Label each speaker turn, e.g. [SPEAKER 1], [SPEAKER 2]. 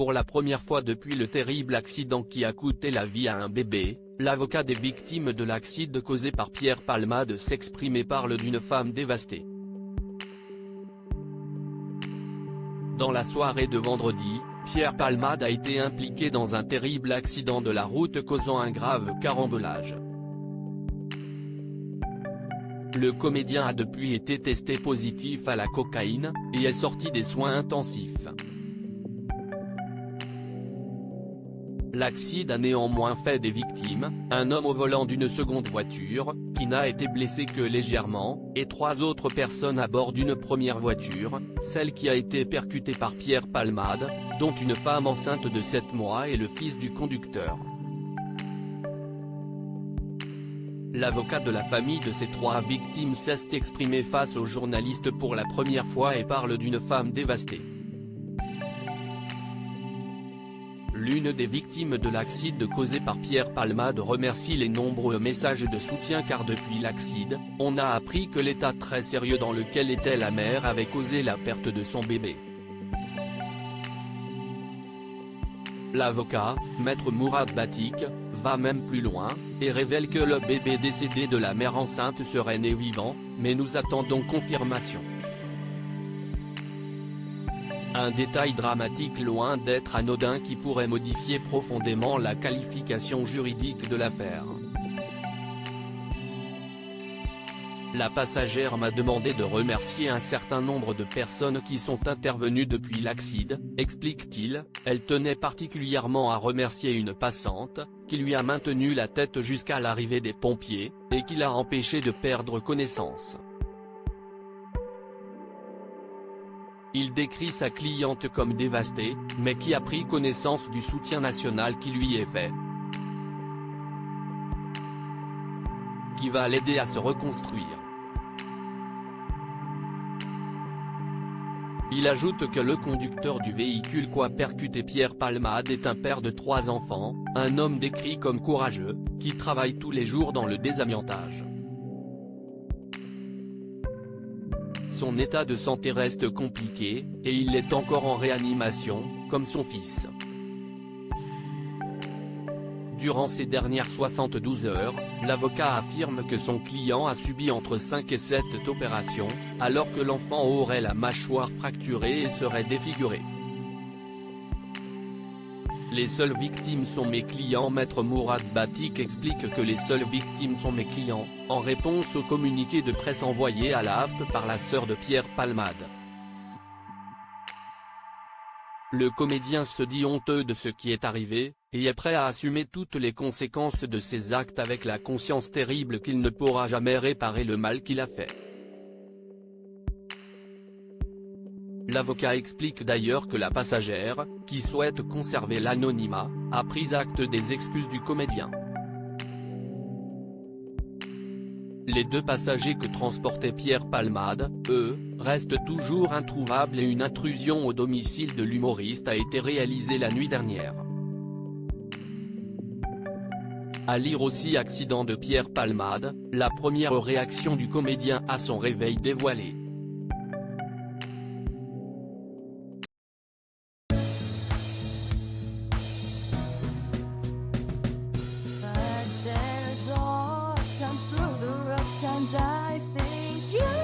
[SPEAKER 1] pour la première fois depuis le terrible accident qui a coûté la vie à un bébé, l'avocat des victimes de l'accident causé par Pierre Palmade s'exprime et parle d'une femme dévastée. Dans la soirée de vendredi, Pierre Palmade a été impliqué dans un terrible accident de la route causant un grave carambolage. Le comédien a depuis été testé positif à la cocaïne, et est sorti des soins intensifs. L'accident a néanmoins fait des victimes, un homme au volant d'une seconde voiture, qui n'a été blessé que légèrement, et 3 autres personnes à bord d'une première voiture, celle qui a été percutée par Pierre Palmade, dont une femme enceinte de 7 mois et le fils du conducteur. L'avocat de la famille de ces 3 victimes s'est exprimé face aux journalistes pour la première fois et parle d'une femme dévastée. L'une des victimes de l'accident causé par Pierre Palmade remercie les nombreux messages de soutien car depuis l'accident, on a appris que l'état très sérieux dans lequel était la mère avait causé la perte de son bébé. L'avocat, Maître Mourad Batik, va même plus loin, et révèle que le bébé décédé de la mère enceinte serait né vivant, mais nous attendons confirmation. Un détail dramatique loin d'être anodin qui pourrait modifier profondément la qualification juridique de l'affaire. La passagère m'a demandé de remercier un certain nombre de personnes qui sont intervenues depuis l'accident, explique-t-il. Elle tenait particulièrement à remercier une passante, qui lui a maintenu la tête jusqu'à l'arrivée des pompiers, et qui l'a empêché de perdre connaissance. Il décrit sa cliente comme dévastée, mais qui a pris connaissance du soutien national qui lui est fait, qui va l'aider à se reconstruire. Il ajoute que le conducteur du véhicule qu'a percuté Pierre Palmade est un père de 3 enfants, un homme décrit comme courageux, qui travaille tous les jours dans le désamiantage. Son état de santé reste compliqué, et il est encore en réanimation, comme son fils. Durant ces dernières 72 heures, l'avocat affirme que son client a subi entre 5 et 7 opérations, alors que l'enfant aurait la mâchoire fracturée et serait défiguré. Les seules victimes sont mes clients. Maître Mourad Batik explique que les seules victimes sont mes clients, en réponse au communiqué de presse envoyé à la AFP par la sœur de Pierre Palmade. Le comédien se dit honteux de ce qui est arrivé, et est prêt à assumer toutes les conséquences de ses actes avec la conscience terrible qu'il ne pourra jamais réparer le mal qu'il a fait. L'avocat explique d'ailleurs que la passagère, qui souhaite conserver l'anonymat, a pris acte des excuses du comédien. Les 2 passagers que transportait Pierre Palmade, eux, restent toujours introuvables et une intrusion au domicile de l'humoriste a été réalisée la nuit dernière. À lire aussi accident de Pierre Palmade, la première réaction du comédien à son réveil dévoilée.
[SPEAKER 2] I think you